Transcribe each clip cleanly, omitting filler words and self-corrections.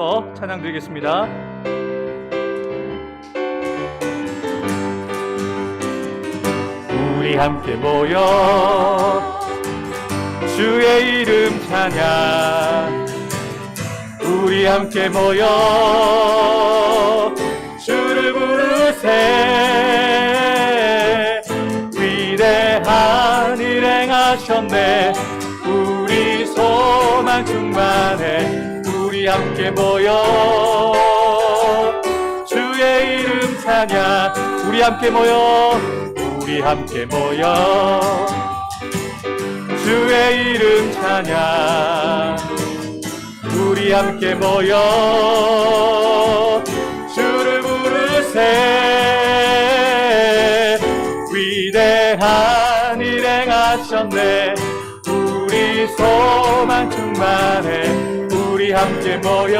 찬양 드리겠습니다. 우리 함께 모여 주의 이름 찬양, 우리 함께 모여 주를 부르세. 위대한 일 행하셨네. 우리 소망 충만해. 우리 함께 모여 주의 이름 찬양, 우리 함께 모여, 우리 함께 모여 주의 이름 찬양, 우리 함께 모여 주를 부르세. 위대한 일 행하셨네. 우리 소망 충만해. 우리 함께 모여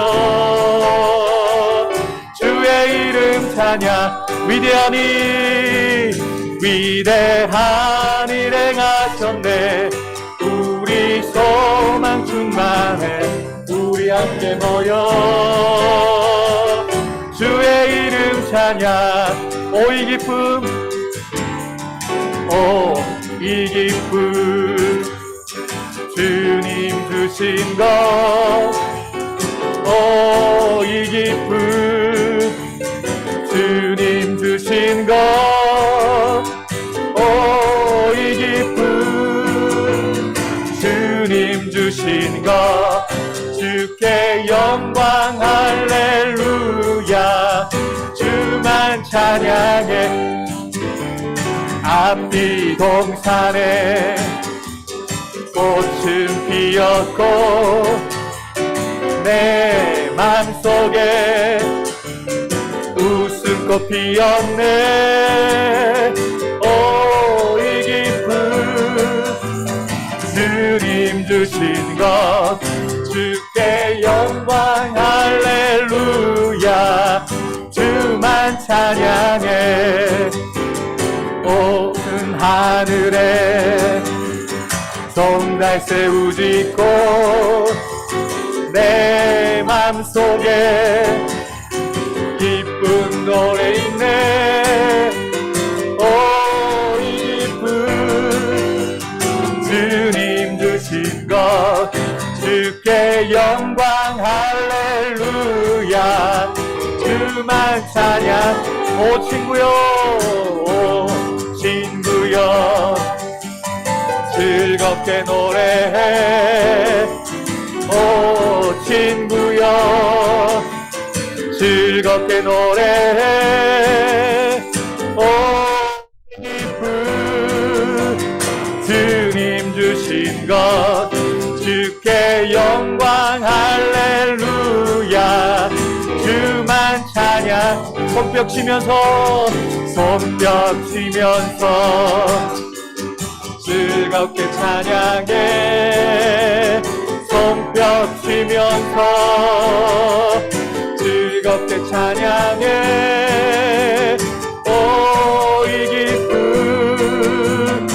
주의 이름 찬양, 위대한 일 행하셨네. 우리 소망 충만해. 우리 함께 모여 주의 이름 찬양. 오 이 기쁨, 오 이 기쁨, 주님 주신 것. 오 이 기쁨, 주님 주신 것. 오 이 기쁨, 주님 주신 것. 주께 영광 할렐루야. 주만 찬양해. 앞뒤 동산에 꽃은 피었고 내 맘속에 웃음꽃 피었네. 오 이 기쁨, 주님 주신 것. 주께 영광 할렐루야. 주만 찬양해. 온 하늘에 송달 새우짓고 내 맘속에 기쁜 노래 있네. 오 이 기쁨, 주님 주신 것. 주께 영광 할렐루야. 주만 찬양. 오 친구여, 오 친구여, 즐겁게 노래해. 오 친구여, 즐겁게 노래해. 오 기쁨, 주님 주신 것. 주께 영광 할렐루야. 주만 찬양. 손뼉 치면서, 손뼉 치면서 즐겁게 찬양해. 손뼉 치면서 즐겁게 찬양해. 오 이 기쁨,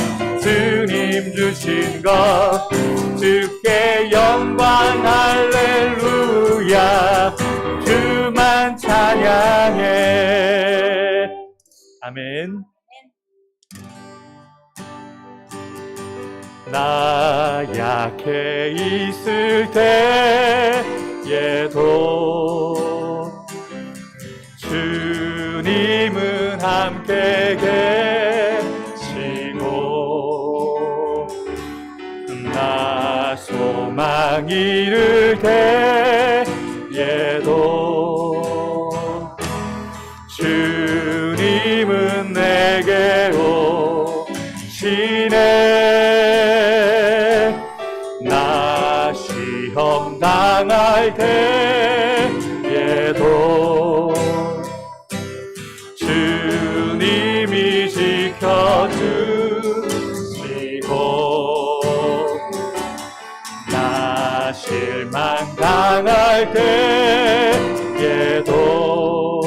주님 주신 것. 주께 영광 할렐루야. 주만 찬양해. 아멘. 나 약해 있을 때에도 주님은 함께 계시고, 나 소망 잃을 때에도 주님은 내게 오시네. 나 시험 당할 때에도 주님이 지켜주시고, 나 실망 당할 때에도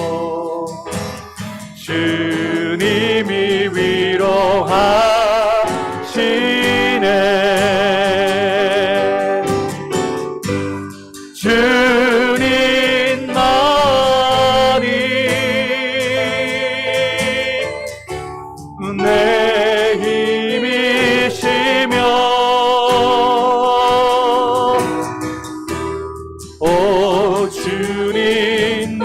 주님이 위로하시네. 주님 주님만이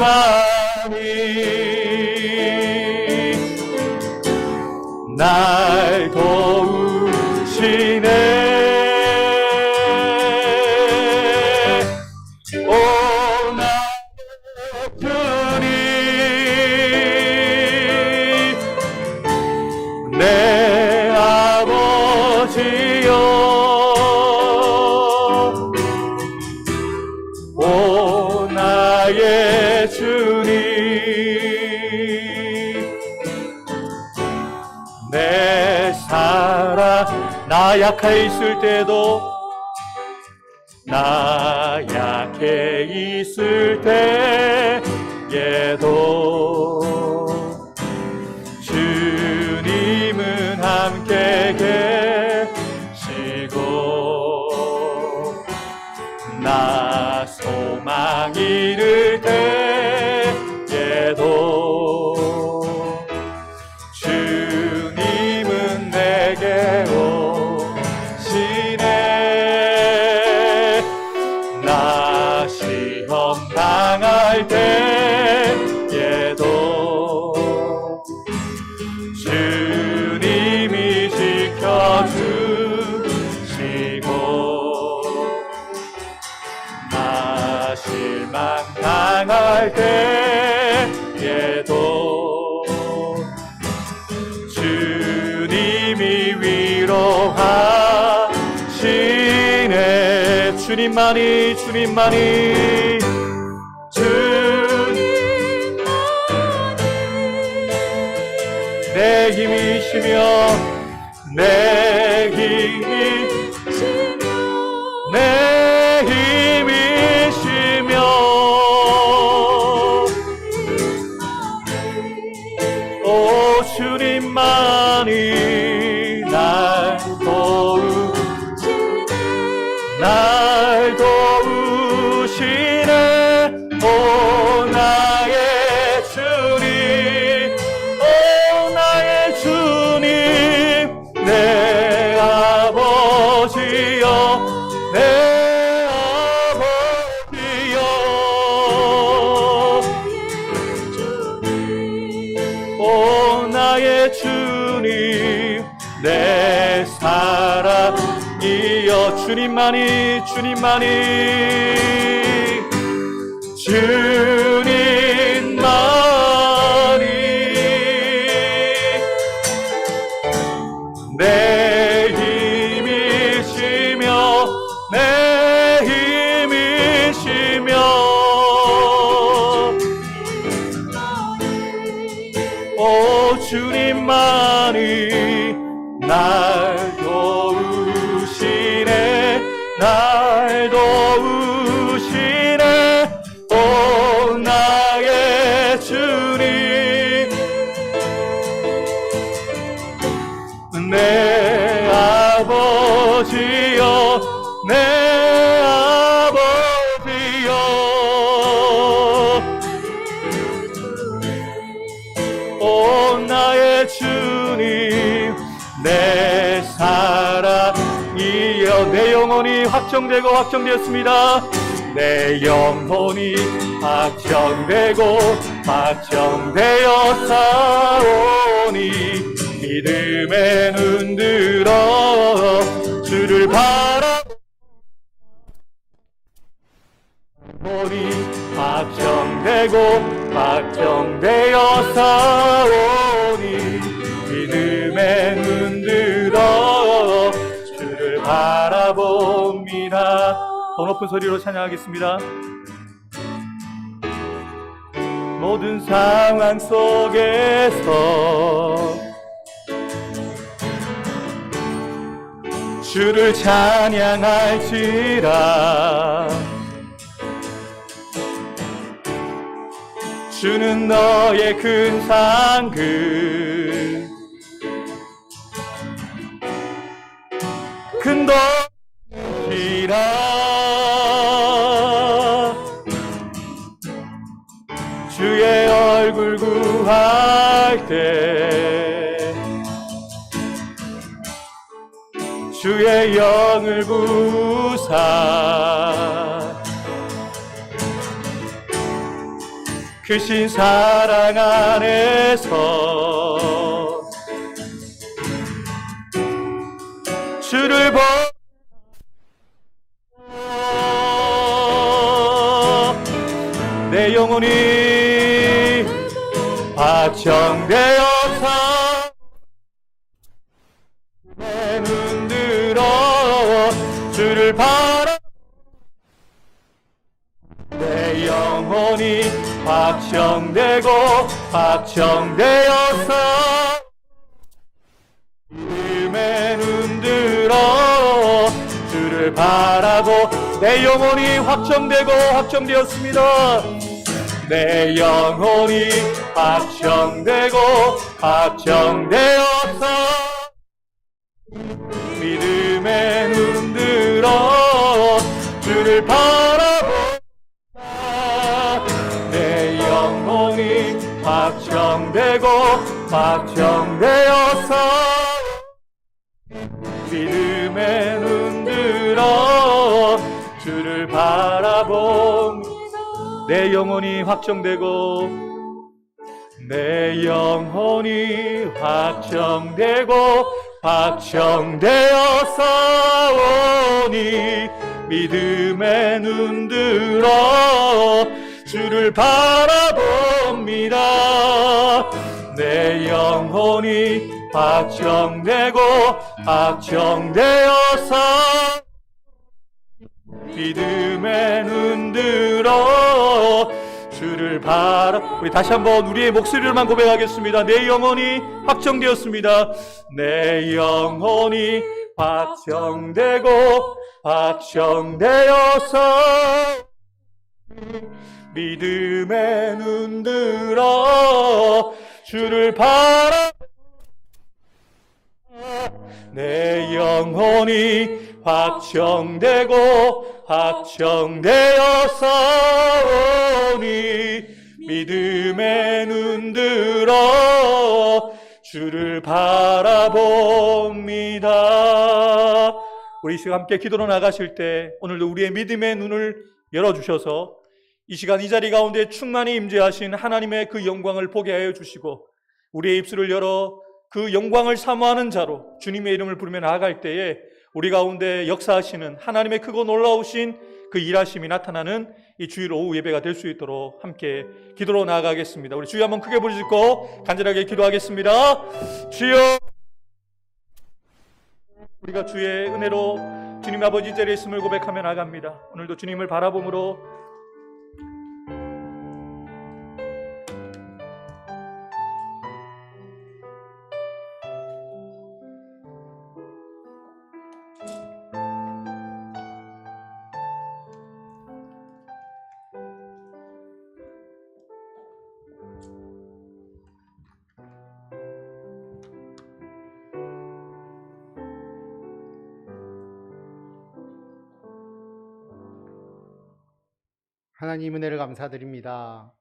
날 도우시네. 나 약해 있을 때도 나 약해 있을 때에도 주님은 함께 계시고 나 소망 잃을 때에도 주님은 내게 나 시험 당할 때에도 주님이 지켜주시고 나 실망 당할 때에도 주님이 위로하시네. 주님만이 내 힘이시며 내 힘이시며 오 주님만이 날 도우시네. 오 나의 주님, 오 나의 주님, 내 아버지여, 내 아버지여. 오 나의 주님, 내 사랑이여. 주님만이 내 힘이시며 오 주님만이 날 도우시네. 오 나의 주님, 내 아버지여, 내 아버지여. 오 나의 주님, 내 사랑이여. 내 영혼이 확정되었습니다. 내 영혼이 확정되어 싸우니 믿음에 눈들어 주를 바라보니 확정되어 싸우니 믿음에 눈들어 주를 바라봅니다. 더 높은 소리로 찬양하겠습니다. 모든 상황 속에서 주를 찬양할지라. 주는 너의 큰 상급, 큰 덕이라. 주의 얼굴 구할 때 주의 영을 부사 크신 사랑 안에서 주를 보고 내 영혼이 확정되어서 내 눈 들어 주를 바라 내 영혼이 확정되고 확정되어서 믿음의 눈 들어 주를 바라보 내 영혼이 확정되고 확정되었습니다. 내 영혼이 확정되고 확정되어서 믿음의 눈 들어 주를 바라보다 내 영혼이 확정되고 확정되어서 믿음의 눈 들어 주를 바라봅니다. 내 영혼이 확정되고 내 영혼이 확정되고 확정되어서 오니 믿음의 눈 들어 주를 바라봅니다. 내 영혼이 확정되고 확정되어서 믿음의 눈 들어 주를 바라 우리 다시 한번 우리의 목소리로만 고백하겠습니다. 내 영혼이 확정되었습니다. 내 영혼이 확정되고 확정되어서 믿음의 눈 들어 주를 바라 내 영혼이 확정되고 확정되어서 오니 믿음의 눈 들어 주를 바라봅니다. 우리 이 시간 함께 기도로 나가실 때 오늘도 우리의 믿음의 눈을 열어주셔서 이 시간 이 자리 가운데 충만히 임재하신 하나님의 그 영광을 보게 하여 주시고 우리의 입술을 열어 그 영광을 사모하는 자로 주님의 이름을 부르며 나아갈 때에 우리 가운데 역사하시는 하나님의 크고 놀라우신 그 일하심이 나타나는 이 주일 오후 예배가 될 수 있도록 함께 기도로 나아가겠습니다. 우리 주여 한번 크게 부르짖고 간절하게 기도하겠습니다. 주여, 우리가 주의 은혜로 주님 아버지 자리에 있음을 고백하며 나갑니다. 오늘도 주님을 바라봄으로 하나님 은혜를 감사드립니다.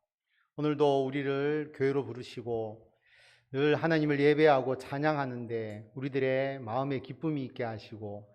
오늘도 우리를 교회로 부르시고 늘 하나님을 예배하고 찬양하는데 우리들의 마음에 기쁨이 있게 하시고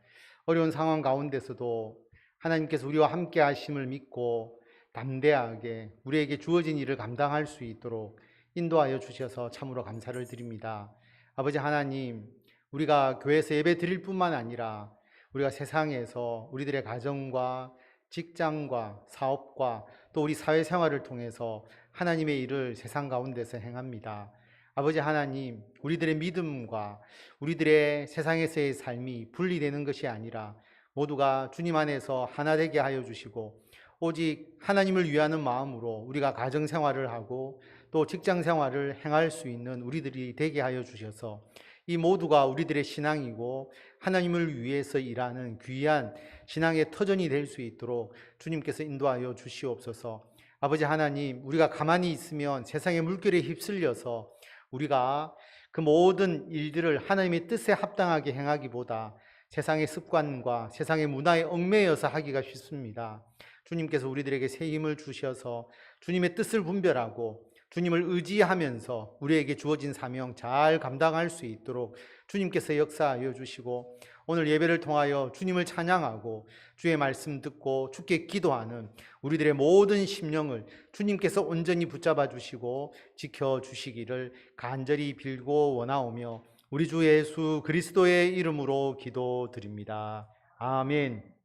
어려운 상황 가운데서도 하나님께서 우리와 함께 하심을 믿고 담대하게 우리에게 주어진 일을 감당할 수 있도록 인도하여 주셔서 참으로 감사를 드립니다. 아버지 하나님, 우리가 교회에서 예배 드릴 뿐만 아니라 우리가 세상에서 우리들의 가정과 직장과 사업과 또 우리 사회생활을 통해서 하나님의 일을 세상 가운데서 행합니다. 아버지 하나님, 우리들의 믿음과 우리들의 세상에서의 삶이 분리되는 것이 아니라 모두가 주님 안에서 하나 되게 하여 주시고 오직 하나님을 위하는 마음으로 우리가 가정생활을 하고 또 직장생활을 행할 수 있는 우리들이 되게 하여 주셔서 이 모두가 우리들의 신앙이고 하나님을 위해서 일하는 귀한 신앙의 터전이 될 수 있도록 주님께서 인도하여 주시옵소서. 아버지 하나님, 우리가 가만히 있으면 세상의 물결에 휩쓸려서 우리가 그 모든 일들을 하나님의 뜻에 합당하게 행하기보다 세상의 습관과 세상의 문화에 얽매여서 하기가 쉽습니다. 주님께서 우리들에게 새 힘을 주셔서 주님의 뜻을 분별하고 주님을 의지하면서 우리에게 주어진 사명 잘 감당할 수 있도록 주님께서 역사하여 주시고 오늘 예배를 통하여 주님을 찬양하고 주의 말씀 듣고 주께 기도하는 우리들의 모든 심령을 주님께서 온전히 붙잡아 주시고 지켜 주시기를 간절히 빌고 원하오며 우리 주 예수 그리스도의 이름으로 기도드립니다. 아멘.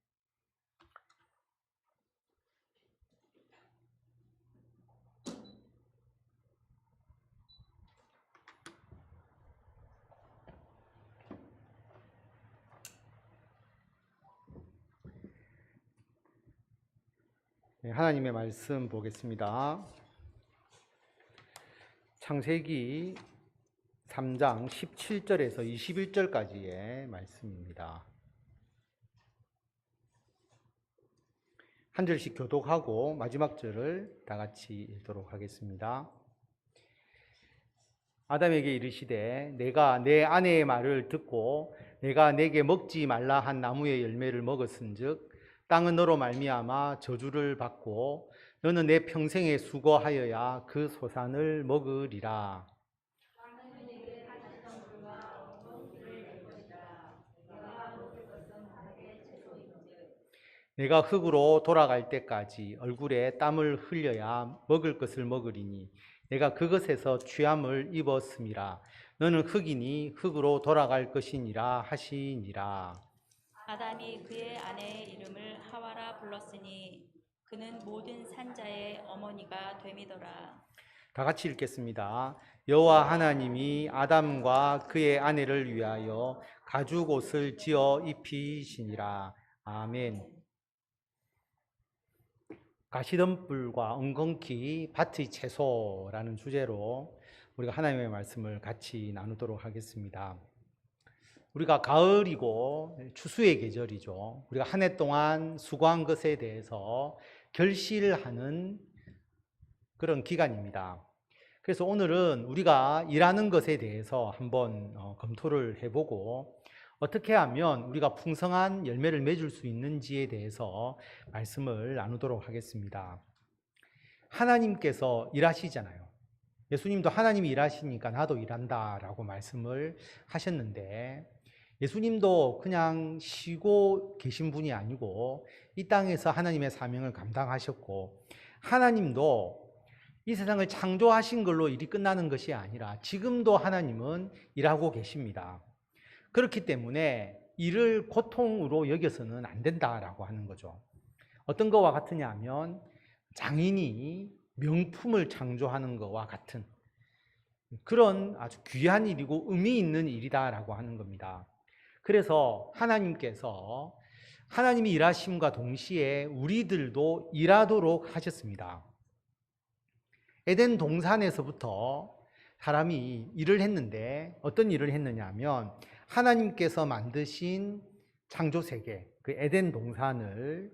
네, 하나님의 말씀 보겠습니다. 창세기 3장 17절에서 21절까지의 말씀입니다. 한 절씩 교독하고 마지막 절을 다 같이 읽도록 하겠습니다. 아담에게 이르시되 내가 내 아내의 말을 듣고 내가 내게 먹지 말라 한 나무의 열매를 먹었은즉 땅은 너로 말미암아 저주를 받고 너는 내 평생에 수고하여야 그 소산을 먹으리라. 내가 흙으로 돌아갈 때까지 얼굴에 땀을 흘려야 먹을 것을 먹으리니 내가 그것에서 취함을 입었음이라. 너는 흙이니 흙으로 돌아갈 것이니라 하시니라. 아담이 그의 아내의 이름을 하와라 불렀으니 그는 모든 산자의 어머니가 됨이더라. 다 같이 읽겠습니다. 여호와 하나님이 아담과 그의 아내를 위하여 가죽 옷을 지어 입히시니라. 아멘. 가시덤불과 엉겅퀴 밭의 채소라는 주제로 우리가 하나님의 말씀을 같이 나누도록 하겠습니다. 우리가 가을이고 추수의 계절이죠. 우리가 한 해 동안 수고한 것에 대해서 결실하는 그런 기간입니다. 그래서 오늘은 우리가 일하는 것에 대해서 한번 검토를 해보고 어떻게 하면 우리가 풍성한 열매를 맺을 수 있는지에 대해서 말씀을 나누도록 하겠습니다. 하나님께서 일하시잖아요. 예수님도 하나님이 일하시니까 나도 일한다라고 말씀을 하셨는데 예수님도 그냥 쉬고 계신 분이 아니고 이 땅에서 하나님의 사명을 감당하셨고 하나님도 이 세상을 창조하신 걸로 일이 끝나는 것이 아니라 지금도 하나님은 일하고 계십니다. 그렇기 때문에 일을 고통으로 여겨서는 안 된다라고 하는 거죠. 어떤 것과 같으냐 하면 장인이 명품을 창조하는 것과 같은 그런 아주 귀한 일이고 의미 있는 일이다라고 하는 겁니다. 그래서 하나님께서 하나님이 일하심과 동시에 우리들도 일하도록 하셨습니다. 에덴 동산에서부터 사람이 일을 했는데 어떤 일을 했느냐 하면 하나님께서 만드신 창조세계, 그 에덴 동산을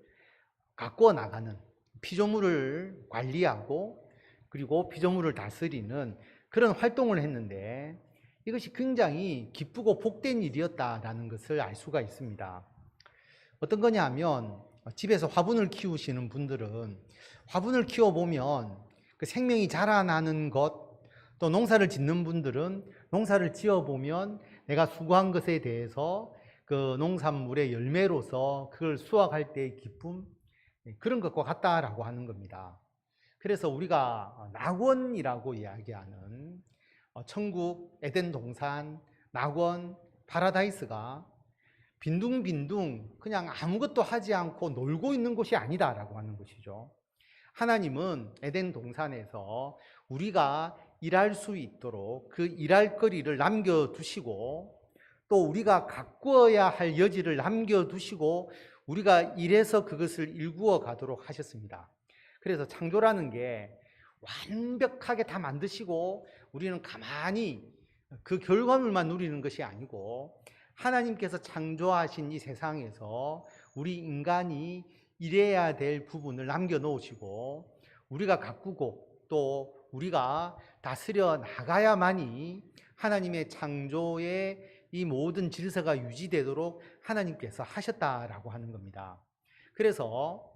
가꾸어 나가는 피조물을 관리하고 그리고 피조물을 다스리는 그런 활동을 했는데 이것이 굉장히 기쁘고 복된 일이었다라는 것을 알 수가 있습니다. 어떤 거냐 하면 집에서 화분을 키우시는 분들은 화분을 키워보면 그 생명이 자라나는 것, 또 농사를 짓는 분들은 농사를 지어보면 내가 수고한 것에 대해서 그 농산물의 열매로서 그걸 수확할 때의 기쁨, 그런 것과 같다라고 하는 겁니다. 그래서 우리가 낙원이라고 이야기하는 천국, 에덴 동산, 낙원, 파라다이스가 빈둥빈둥 그냥 아무것도 하지 않고 놀고 있는 곳이 아니다라고 하는 것이죠. 하나님은 에덴 동산에서 우리가 일할 수 있도록 그 일할 거리를 남겨두시고 또 우리가 가꾸어야 할 여지를 남겨두시고 우리가 일해서 그것을 일구어 가도록 하셨습니다. 그래서 창조라는 게 완벽하게 다 만드시고 우리는 가만히 그 결과물만 누리는 것이 아니고 하나님께서 창조하신 이 세상에서 우리 인간이 일해야 될 부분을 남겨놓으시고 우리가 가꾸고 또 우리가 다스려 나가야만이 하나님의 창조의 이 모든 질서가 유지되도록 하나님께서 하셨다라고 하는 겁니다. 그래서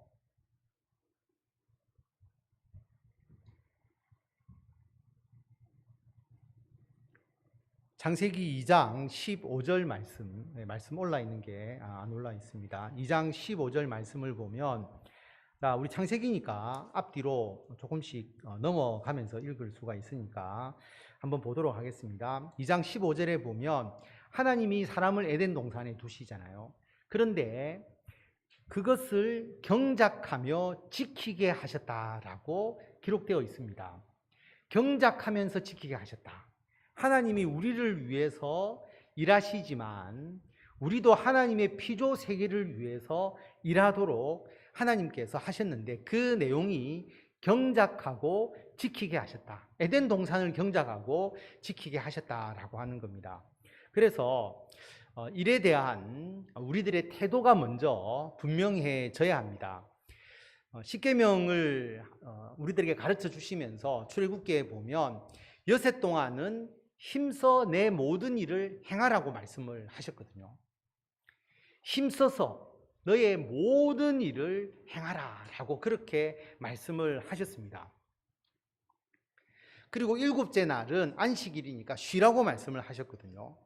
창세기 2장 15절 말씀 올라 있는 게 안 올라 있습니다. 2장 15절 말씀을 보면 우리 창세기니까 앞뒤로 조금씩 넘어가면서 읽을 수가 있으니까 한번 보도록 하겠습니다. 2장 15절에 보면 하나님이 사람을 에덴 동산에 두시잖아요. 그런데 그것을 경작하며 지키게 하셨다라고 기록되어 있습니다. 경작하면서 지키게 하셨다. 하나님이 우리를 위해서 일하시지만 우리도 하나님의 피조 세계를 위해서 일하도록 하나님께서 하셨는데 그 내용이 경작하고 지키게 하셨다. 에덴 동산을 경작하고 지키게 하셨다라고 하는 겁니다. 그래서 일에 대한 우리들의 태도가 먼저 분명해져야 합니다. 십계명을 우리들에게 가르쳐 주시면서 출애굽기에 보면 여섯 동안은 힘써 내 모든 일을 행하라고 말씀을 하셨거든요. 힘써서 너의 모든 일을 행하라 라고 그렇게 말씀을 하셨습니다. 그리고 일곱째 날은 안식일이니까 쉬라고 말씀을 하셨거든요.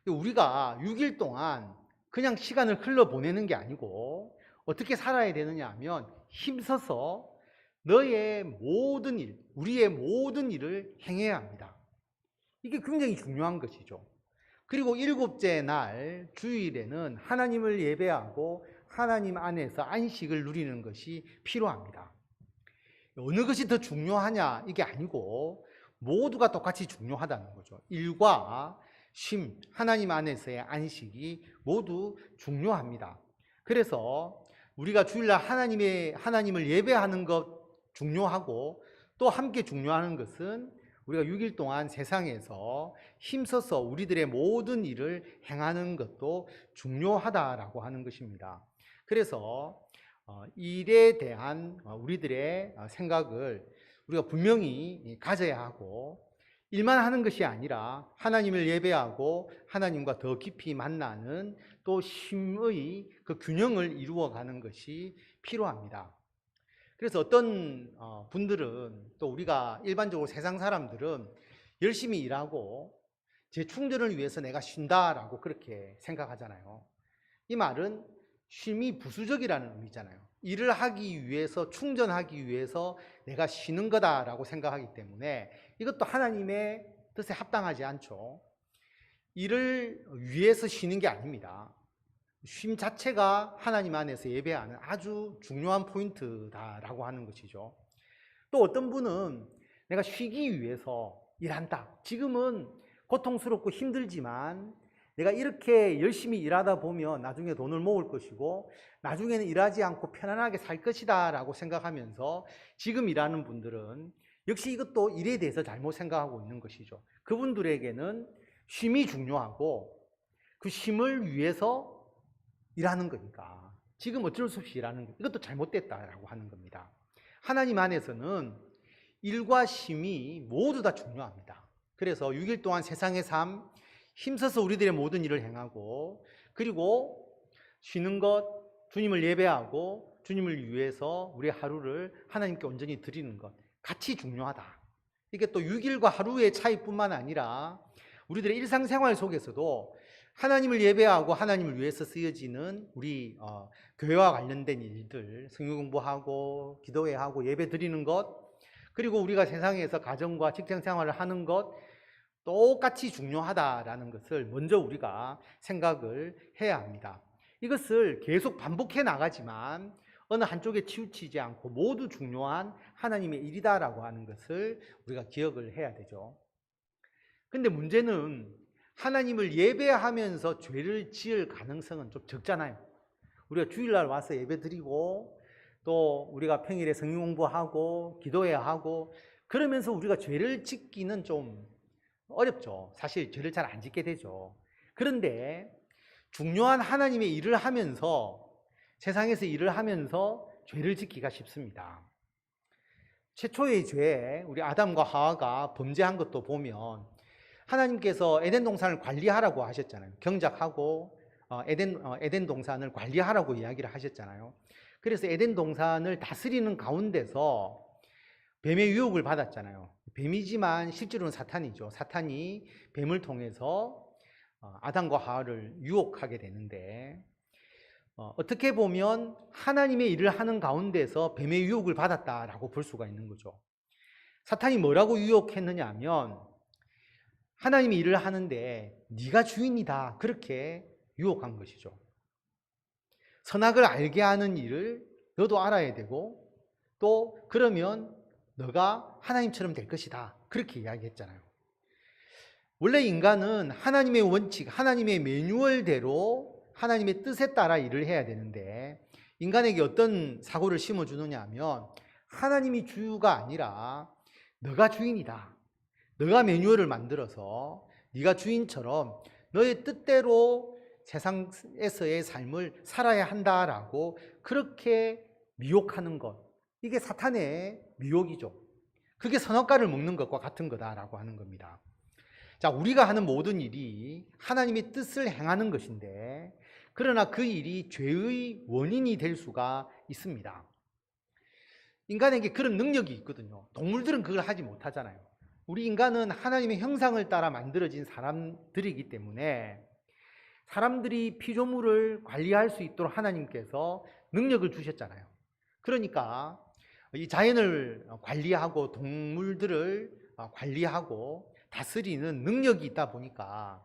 우리가 6일 동안 그냥 시간을 흘려보내는 게 아니고 어떻게 살아야 되느냐 하면 힘써서 너의 모든 일, 우리의 모든 일을 행해야 합니다. 이게 굉장히 중요한 것이죠. 그리고 일곱째 날 주일에는 하나님을 예배하고 하나님 안에서 안식을 누리는 것이 필요합니다. 어느 것이 더 중요하냐 이게 아니고 모두가 똑같이 중요하다는 거죠. 일과 쉼, 하나님 안에서의 안식이 모두 중요합니다. 그래서 우리가 주일날 하나님을 예배하는 것 중요하고 또 함께 중요한 것은 우리가 6일 동안 세상에서 힘써서 우리들의 모든 일을 행하는 것도 중요하다라고 하는 것입니다. 그래서 일에 대한 우리들의 생각을 우리가 분명히 가져야 하고 일만 하는 것이 아니라 하나님을 예배하고 하나님과 더 깊이 만나는 또 쉼의 그 균형을 이루어가는 것이 필요합니다. 그래서 어떤 분들은 또 우리가 일반적으로 세상 사람들은 열심히 일하고 재충전을 위해서 내가 쉰다라고 그렇게 생각하잖아요. 이 말은 쉼이 부수적이라는 의미잖아요. 일을 하기 위해서 충전하기 위해서 내가 쉬는 거다라고 생각하기 때문에 이것도 하나님의 뜻에 합당하지 않죠. 일을 위해서 쉬는 게 아닙니다. 쉼 자체가 하나님 안에서 예배하는 아주 중요한 포인트다라고 하는 것이죠. 또 어떤 분은 내가 쉬기 위해서 일한다. 지금은 고통스럽고 힘들지만 내가 이렇게 열심히 일하다 보면 나중에 돈을 모을 것이고 나중에는 일하지 않고 편안하게 살 것이다 라고 생각하면서 지금 일하는 분들은 역시 이것도 일에 대해서 잘못 생각하고 있는 것이죠. 그분들에게는 쉼이 중요하고 그 쉼을 위해서 일하는 거니까 지금 어쩔 수 없이 일하는 것, 이것도 잘못됐다라고 하는 겁니다. 하나님 안에서는 일과 쉼이 모두 다 중요합니다. 그래서 6일 동안 세상의 삶 힘써서 우리들의 모든 일을 행하고 그리고 쉬는 것, 주님을 예배하고 주님을 위해서 우리의 하루를 하나님께 온전히 드리는 것 같이 중요하다. 이게 또 6일과 하루의 차이뿐만 아니라 우리들의 일상생활 속에서도 하나님을 예배하고 하나님을 위해서 쓰여지는 우리 교회와 관련된 일들, 성경 공부하고 기도회 하고 예배 드리는 것, 그리고 우리가 세상에서 가정과 직장 생활을 하는 것 똑같이 중요하다라는 것을 먼저 우리가 생각을 해야 합니다. 이것을 계속 반복해 나가지만 어느 한쪽에 치우치지 않고 모두 중요한 하나님의 일이다라고 하는 것을 우리가 기억을 해야 되죠. 근데 문제는 하나님을 예배하면서 죄를 지을 가능성은 좀 적잖아요. 우리가 주일날 와서 예배 드리고 또 우리가 평일에 성경 공부하고 기도해야 하고 그러면서 우리가 죄를 짓기는 좀 어렵죠. 사실 죄를 잘 안 짓게 되죠. 그런데 중요한 하나님의 일을 하면서 세상에서 일을 하면서 죄를 짓기가 쉽습니다. 최초의 죄, 우리 아담과 하와가 범죄한 것도 보면 하나님께서 에덴 동산을 관리하라고 하셨잖아요. 경작하고 에덴 동산을 관리하라고 이야기를 하셨잖아요. 그래서 에덴 동산을 다스리는 가운데서 뱀의 유혹을 받았잖아요. 뱀이지만 실제로는 사탄이죠. 사탄이 뱀을 통해서 아담과 하와를 유혹하게 되는데, 어떻게 보면 하나님의 일을 하는 가운데서 뱀의 유혹을 받았다라고 볼 수가 있는 거죠. 사탄이 뭐라고 유혹했느냐 하면 하나님이 일을 하는데 네가 주인이다, 그렇게 유혹한 것이죠. 선악을 알게 하는 일을 너도 알아야 되고, 또 그러면 너가 하나님처럼 될 것이다, 그렇게 이야기했잖아요. 원래 인간은 하나님의 원칙, 하나님의 매뉴얼대로 하나님의 뜻에 따라 일을 해야 되는데, 인간에게 어떤 사고를 심어주느냐 하면 하나님이 주가 아니라 너가 주인이다, 너가 매뉴얼을 만들어서 네가 주인처럼 너의 뜻대로 세상에서의 삶을 살아야 한다라고 그렇게 미혹하는 것, 이게 사탄의 미혹이죠. 그게 선악과를 먹는 것과 같은 거다라고 하는 겁니다. 자, 우리가 하는 모든 일이 하나님의 뜻을 행하는 것인데, 그러나 그 일이 죄의 원인이 될 수가 있습니다. 인간에게 그런 능력이 있거든요. 동물들은 그걸 하지 못하잖아요. 우리 인간은 하나님의 형상을 따라 만들어진 사람들이기 때문에 사람들이 피조물을 관리할 수 있도록 하나님께서 능력을 주셨잖아요. 그러니까 이 자연을 관리하고 동물들을 관리하고 다스리는 능력이 있다 보니까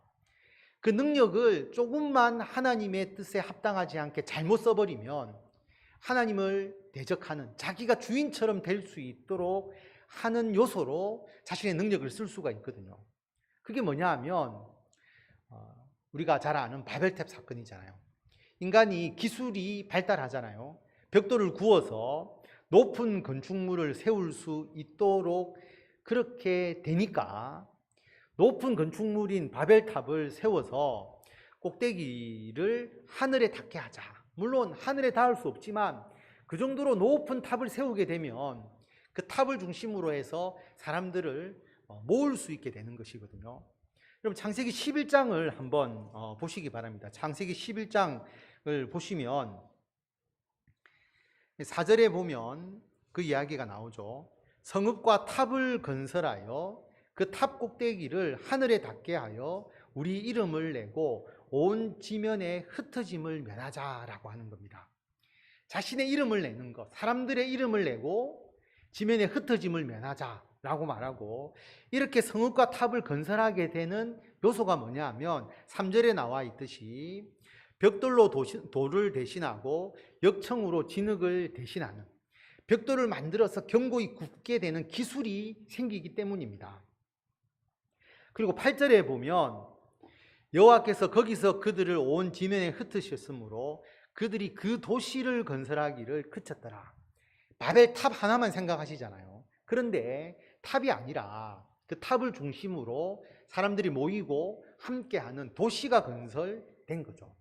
그 능력을 조금만 하나님의 뜻에 합당하지 않게 잘못 써버리면 하나님을 대적하는, 자기가 주인처럼 될 수 있도록 하는 요소로 자신의 능력을 쓸 수가 있거든요. 그게 뭐냐 하면 우리가 잘 아는 바벨탑 사건이잖아요. 인간이 기술이 발달하잖아요. 벽돌을 구워서 높은 건축물을 세울 수 있도록 그렇게 되니까 높은 건축물인 바벨탑을 세워서 꼭대기를 하늘에 닿게 하자. 물론 하늘에 닿을 수 없지만 그 정도로 높은 탑을 세우게 되면 그 탑을 중심으로 해서 사람들을 모을 수 있게 되는 것이거든요. 여러분, 창세기 11장을 한번 보시기 바랍니다. 창세기 11장을 보시면 4절에 보면 그 이야기가 나오죠. 성읍과 탑을 건설하여 그 탑 꼭대기를 하늘에 닿게 하여 우리 이름을 내고 온 지면에 흩어짐을 면하자라고 하는 겁니다. 자신의 이름을 내는 것, 사람들의 이름을 내고 지면에 흩어짐을 면하자라고 말하고, 이렇게 성읍과 탑을 건설하게 되는 요소가 뭐냐 하면 3절에 나와 있듯이 벽돌로 돌을 대신하고 역청으로 진흙을 대신하는, 벽돌을 만들어서 견고히 굽게 되는 기술이 생기기 때문입니다. 그리고 8절에 보면 여호와께서 거기서 그들을 온 지면에 흩으셨으므로 그들이 그 도시를 건설하기를 그쳤더라. 바벨탑 하나만 생각하시잖아요. 그런데 탑이 아니라 그 탑을 중심으로 사람들이 모이고 함께하는 도시가 건설된 거죠.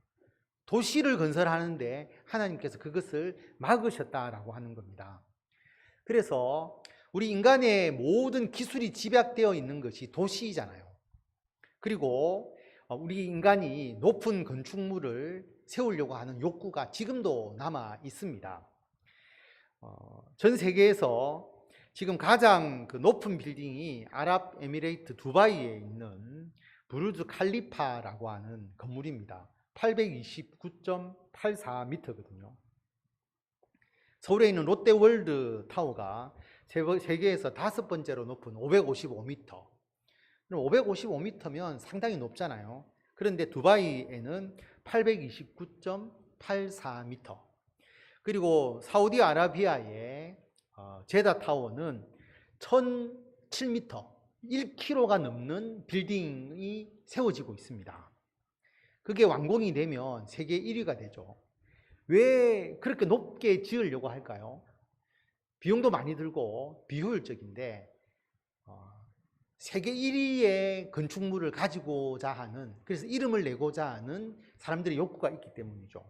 도시를 건설하는데 하나님께서 그것을 막으셨다라고 하는 겁니다. 그래서 우리 인간의 모든 기술이 집약되어 있는 것이 도시잖아요. 그리고 우리 인간이 높은 건축물을 세우려고 하는 욕구가 지금도 남아 있습니다. 전 세계에서 지금 가장 그 높은 빌딩이 아랍에미레이트 두바이에 있는 부르즈 칼리파라고 하는 건물입니다. 829.84m거든요. 서울에 있는 롯데월드 타워가 세계에서 5번째로 높은 555m. 555m면 상당히 높잖아요. 그런데 두바이에는 829.84m. 그리고 사우디아라비아의 제다 타워는 1007m, 1km가 넘는 빌딩이 세워지고 있습니다. 그게 완공이 되면 세계 1위가 되죠. 왜 그렇게 높게 지으려고 할까요? 비용도 많이 들고 비효율적인데 세계 1위의 건축물을 가지고자 하는, 그래서 이름을 내고자 하는 사람들의 욕구가 있기 때문이죠.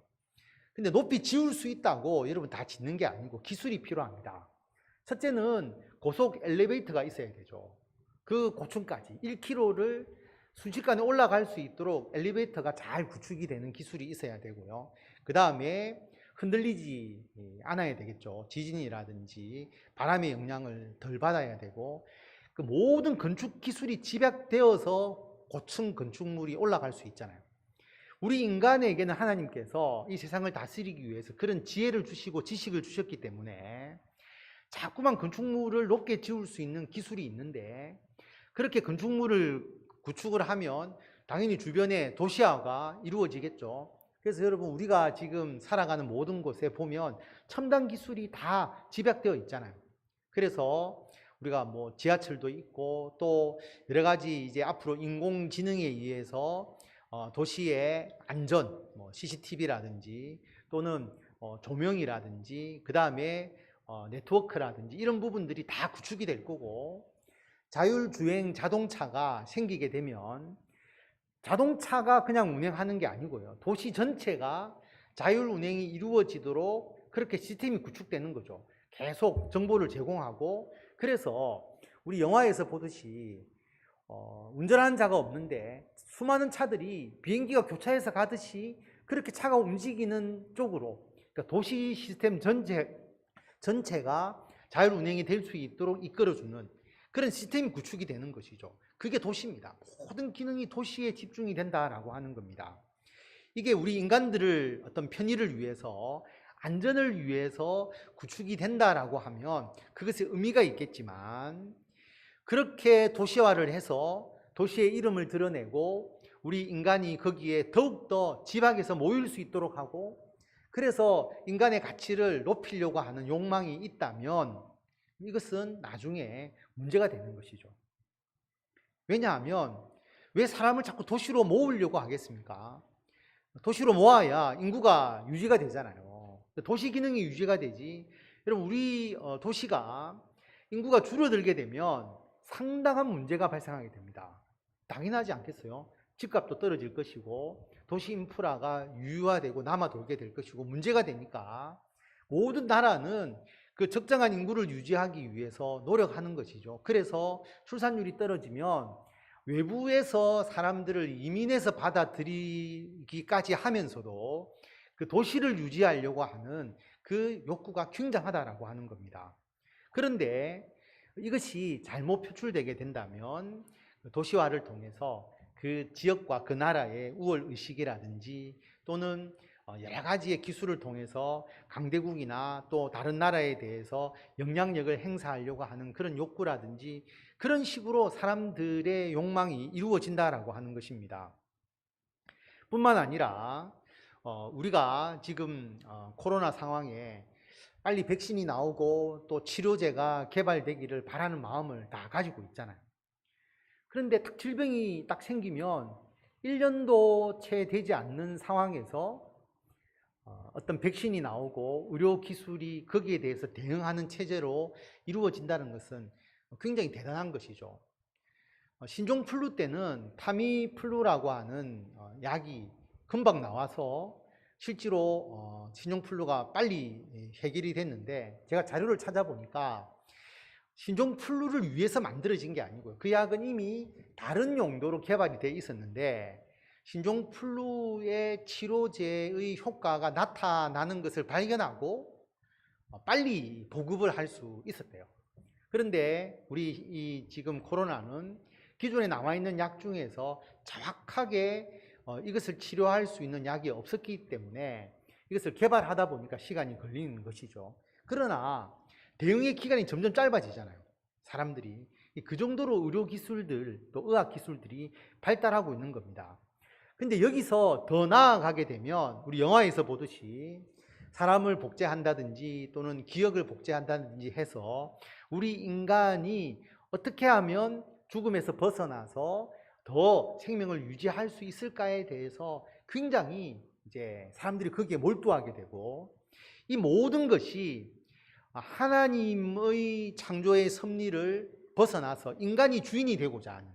근데 높이 지을 수 있다고 여러분 다 짓는 게 아니고 기술이 필요합니다. 첫째는 고속 엘리베이터가 있어야 되죠. 그 고층까지 1km를 순식간에 올라갈 수 있도록 엘리베이터가 잘 구축이 되는 기술이 있어야 되고요. 그 다음에 흔들리지 않아야 되겠죠. 지진이라든지 바람의 영향을 덜 받아야 되고, 그 모든 건축 기술이 집약되어서 고층 건축물이 올라갈 수 있잖아요. 우리 인간에게는 하나님께서 이 세상을 다스리기 위해서 그런 지혜를 주시고 지식을 주셨기 때문에 자꾸만 건축물을 높게 지을 수 있는 기술이 있는데, 그렇게 건축물을 구축을 하면 당연히 주변에 도시화가 이루어지겠죠. 그래서 여러분, 우리가 지금 살아가는 모든 곳에 보면 첨단 기술이 다 집약되어 있잖아요. 그래서 우리가 뭐 지하철도 있고 또 여러 가지 이제 앞으로 인공지능에 의해서 도시의 안전, 뭐 CCTV라든지 또는 조명이라든지 그 다음에 네트워크라든지 이런 부분들이 다 구축이 될 거고, 자율주행 자동차가 생기게 되면 자동차가 그냥 운행하는 게 아니고요, 도시 전체가 자율운행이 이루어지도록 그렇게 시스템이 구축되는 거죠. 계속 정보를 제공하고, 그래서 우리 영화에서 보듯이 운전하는 자가 없는데 수많은 차들이 비행기가 교차해서 가듯이 그렇게 차가 움직이는 쪽으로, 그러니까 도시 시스템 전체가 자율운행이 될 수 있도록 이끌어주는 그런 시스템이 구축이 되는 것이죠. 그게 도시입니다. 모든 기능이 도시에 집중이 된다라고 하는 겁니다. 이게 우리 인간들을 어떤 편의를 위해서, 안전을 위해서 구축이 된다라고 하면 그것에 의미가 있겠지만, 그렇게 도시화를 해서 도시의 이름을 드러내고 우리 인간이 거기에 더욱더 집약해서 모일 수 있도록 하고, 그래서 인간의 가치를 높이려고 하는 욕망이 있다면 이것은 나중에 문제가 되는 것이죠. 왜냐하면 왜 사람을 자꾸 도시로 모으려고 하겠습니까? 도시로 모아야 인구가 유지가 되잖아요. 도시 기능이 유지가 되지. 여러분, 우리 도시가 인구가 줄어들게 되면 상당한 문제가 발생하게 됩니다. 당연하지 않겠어요? 집값도 떨어질 것이고 도시 인프라가 유효화되고 남아 돌게 될 것이고 문제가 되니까 모든 나라는 그 적정한 인구를 유지하기 위해서 노력하는 것이죠. 그래서 출산율이 떨어지면 외부에서 사람들을 이민해서 받아들이기까지 하면서도 그 도시를 유지하려고 하는 그 욕구가 굉장하다라고 하는 겁니다. 그런데 이것이 잘못 표출되게 된다면 도시화를 통해서 그 지역과 그 나라의 우월의식이라든지 또는 여러 가지의 기술을 통해서 강대국이나 또 다른 나라에 대해서 영향력을 행사하려고 하는 그런 욕구라든지 그런 식으로 사람들의 욕망이 이루어진다라고 하는 것입니다. 뿐만 아니라 우리가 지금 코로나 상황에 빨리 백신이 나오고 또 치료제가 개발되기를 바라는 마음을 다 가지고 있잖아요. 그런데 딱 질병이 딱 생기면 1년도 채 되지 않는 상황에서 어떤 백신이 나오고 의료 기술이 거기에 대해서 대응하는 체제로 이루어진다는 것은 굉장히 대단한 것이죠. 신종플루 때는 타미플루라고 하는 약이 금방 나와서 실제로 신종플루가 빨리 해결이 됐는데, 제가 자료를 찾아보니까 신종플루를 위해서 만들어진 게 아니고요, 그 약은 이미 다른 용도로 개발이 되어 있었는데 신종플루의 치료제의 효과가 나타나는 것을 발견하고 빨리 보급을 할 수 있었대요. 그런데 우리 이 지금 코로나는 기존에 남아 있는 약 중에서 정확하게 이것을 치료할 수 있는 약이 없었기 때문에 이것을 개발하다 보니까 시간이 걸리는 것이죠. 그러나 대응의 기간이 점점 짧아지잖아요. 사람들이 그 정도로 의료 기술들 또 의학 기술들이 발달하고 있는 겁니다. 근데 여기서 더 나아가게 되면 우리 영화에서 보듯이 사람을 복제한다든지 또는 기억을 복제한다든지 해서 우리 인간이 어떻게 하면 죽음에서 벗어나서 더 생명을 유지할 수 있을까에 대해서 굉장히 이제 사람들이 거기에 몰두하게 되고, 이 모든 것이 하나님의 창조의 섭리를 벗어나서 인간이 주인이 되고자 하는,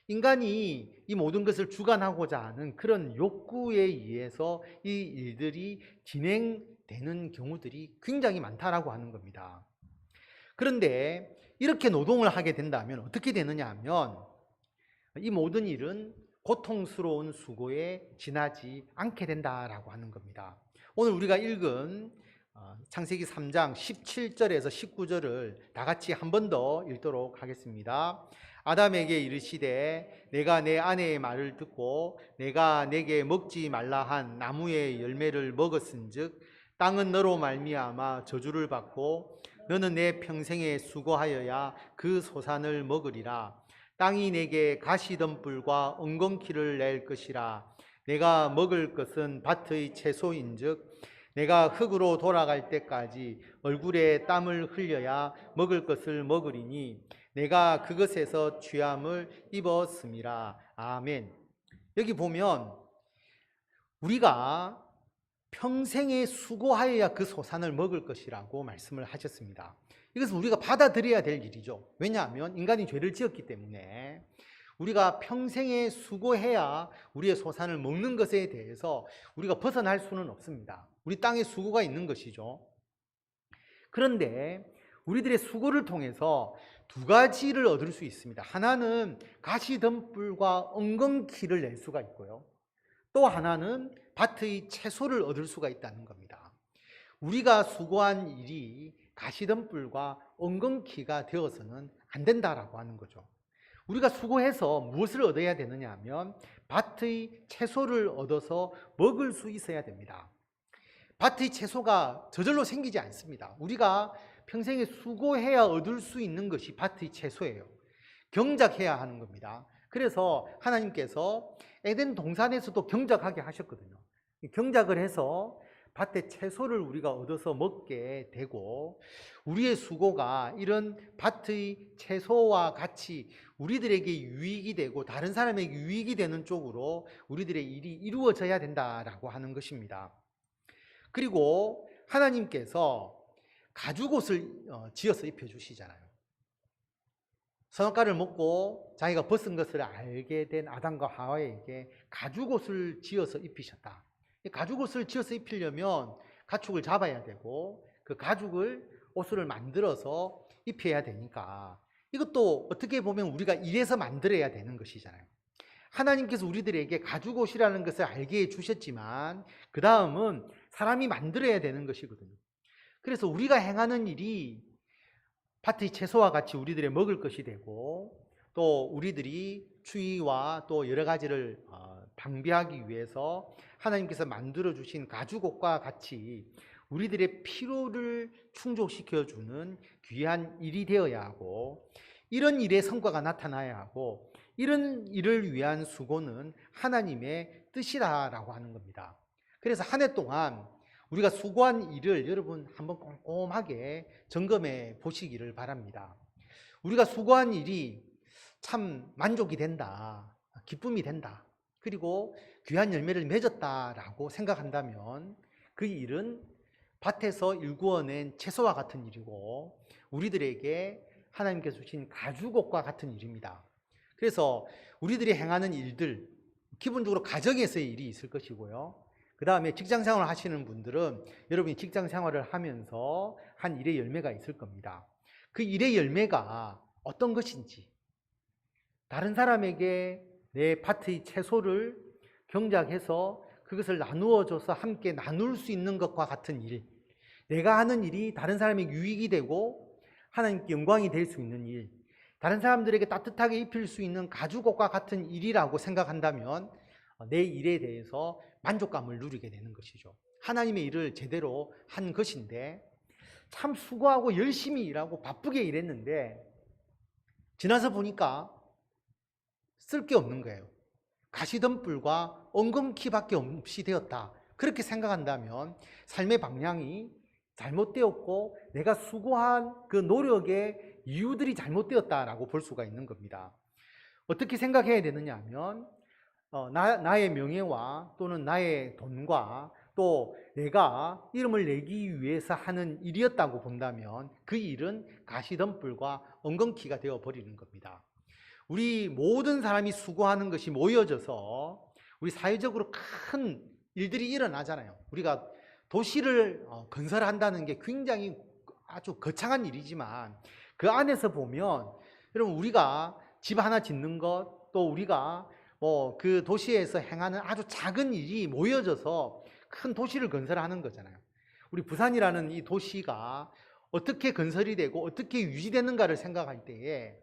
인간이 이 모든 것을 주관하고자 하는 그런 욕구에 의해서 이 일들이 진행되는 경우들이 굉장히 많다라고 하는 겁니다. 그런데 이렇게 노동을 하게 된다면 어떻게 되느냐 하면 이 모든 일은 고통스러운 수고에 지나지 않게 된다라고 하는 겁니다. 오늘 우리가 읽은 창세기 3장 17절에서 19절을 다 같이 한 번 더 읽도록 하겠습니다. 아담에게 이르시되 내가 내 아내의 말을 듣고 내가 내게 먹지 말라 한 나무의 열매를 먹었은즉 땅은 너로 말미암아 저주를 받고 너는 내 평생에 수고하여야 그 소산을 먹으리라. 땅이 내게 가시덤불과 엉겅퀴를 낼 것이라. 내가 먹을 것은 밭의 채소인즉 내가 흙으로 돌아갈 때까지 얼굴에 땀을 흘려야 먹을 것을 먹으리니 내가 그것에서 취함을 입었음이라. 아멘. 여기 보면 우리가 평생에 수고하여야 그 소산을 먹을 것이라고 말씀을 하셨습니다. 이것은 우리가 받아들여야 될 일이죠. 왜냐하면 인간이 죄를 지었기 때문에 우리가 평생에 수고해야 우리의 소산을 먹는 것에 대해서 우리가 벗어날 수는 없습니다. 우리 땅에 수고가 있는 것이죠. 그런데 우리들의 수고를 통해서 두 가지를 얻을 수 있습니다. 하나는 가시덤불과 엉겅퀴를 낼 수가 있고요. 또 하나는 밭의 채소를 얻을 수가 있다는 겁니다. 우리가 수고한 일이 가시덤불과 엉겅퀴가 되어서는 안 된다라고 하는 거죠. 우리가 수고해서 무엇을 얻어야 되느냐 하면 밭의 채소를 얻어서 먹을 수 있어야 됩니다. 밭의 채소가 저절로 생기지 않습니다. 우리가 평생에 수고해야 얻을 수 있는 것이 밭의 채소예요. 경작해야 하는 겁니다. 그래서 하나님께서 에덴 동산에서도 경작하게 하셨거든요. 경작을 해서 밭의 채소를 우리가 얻어서 먹게 되고 우리의 수고가 이런 밭의 채소와 같이 우리들에게 유익이 되고 다른 사람에게 유익이 되는 쪽으로 우리들의 일이 이루어져야 된다라고 하는 것입니다. 그리고 하나님께서 가죽옷을 지어서 입혀주시잖아요. 선악과를 먹고 자기가 벗은 것을 알게 된 아담과 하와에게 가죽옷을 지어서 입히셨다. 가죽옷을 지어서 입히려면 가축을 잡아야 되고 그 가죽을 옷을 만들어서 입혀야 되니까 이것도 어떻게 보면 우리가 일해서 만들어야 되는 것이잖아요. 하나님께서 우리들에게 가죽옷이라는 것을 알게 해주셨지만 그 다음은 사람이 만들어야 되는 것이거든요. 그래서 우리가 행하는 일이 밭의 채소와 같이 우리들의 먹을 것이 되고 또 우리들이 추위와 또 여러 가지를 방비하기 위해서 하나님께서 만들어주신 가죽옷과 같이 우리들의 필요를 충족시켜주는 귀한 일이 되어야 하고 이런 일의 성과가 나타나야 하고 이런 일을 위한 수고는 하나님의 뜻이다라고 하는 겁니다. 그래서 한 해 동안 우리가 수고한 일을 여러분 한번 꼼꼼하게 점검해 보시기를 바랍니다. 우리가 수고한 일이 참 만족이 된다, 기쁨이 된다, 그리고 귀한 열매를 맺었다라고 생각한다면 그 일은 밭에서 일구어낸 채소와 같은 일이고 우리들에게 하나님께서 주신 가죽옷과 같은 일입니다. 그래서 우리들이 행하는 일들, 기본적으로 가정에서의 일이 있을 것이고요. 그 다음에 직장생활을 하시는 분들은 여러분이 직장생활을 하면서 한 일의 열매가 있을 겁니다. 그 일의 열매가 어떤 것인지, 다른 사람에게 내 밭의 채소를 경작해서 그것을 나누어줘서 함께 나눌 수 있는 것과 같은 일, 내가 하는 일이 다른 사람에게 유익이 되고 하나님께 영광이 될 수 있는 일, 다른 사람들에게 따뜻하게 입힐 수 있는 가죽옷과 같은 일이라고 생각한다면 내 일에 대해서 만족감을 누리게 되는 것이죠. 하나님의 일을 제대로 한 것인데 참 수고하고 열심히 일하고 바쁘게 일했는데 지나서 보니까 쓸 게 없는 거예요. 가시덤불과 엉겅퀴밖에 없이 되었다. 그렇게 생각한다면 삶의 방향이 잘못되었고 내가 수고한 그 노력의 이유들이 잘못되었다라고 볼 수가 있는 겁니다. 어떻게 생각해야 되느냐 하면 나의 명예와 또는 나의 돈과 또 내가 이름을 내기 위해서 하는 일이었다고 본다면 그 일은 가시덤불과 엉겅퀴가 되어버리는 겁니다. 우리 모든 사람이 수고하는 것이 모여져서 우리 사회적으로 큰 일들이 일어나잖아요. 우리가 도시를 건설한다는 게 굉장히 아주 거창한 일이지만 그 안에서 보면 여러분 우리가 집 하나 짓는 것, 또 우리가 그 도시에서 행하는 아주 작은 일이 모여져서 큰 도시를 건설하는 거잖아요. 우리 부산이라는 이 도시가 어떻게 건설이 되고 어떻게 유지되는가를 생각할 때에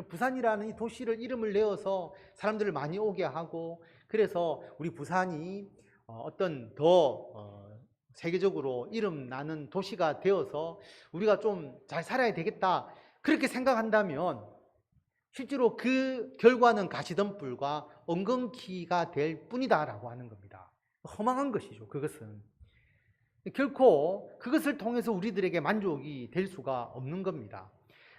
부산이라는 이 도시를 이름을 내어서 사람들을 많이 오게 하고, 그래서 우리 부산이 어떤 더 세계적으로 이름 나는 도시가 되어서 우리가 좀 잘 살아야 되겠다, 그렇게 생각한다면 실제로 그 결과는 가시덤불과 엉겅퀴가 될 뿐이다라고 하는 겁니다. 허망한 것이죠. 그것은 결코 그것을 통해서 우리들에게 만족이 될 수가 없는 겁니다.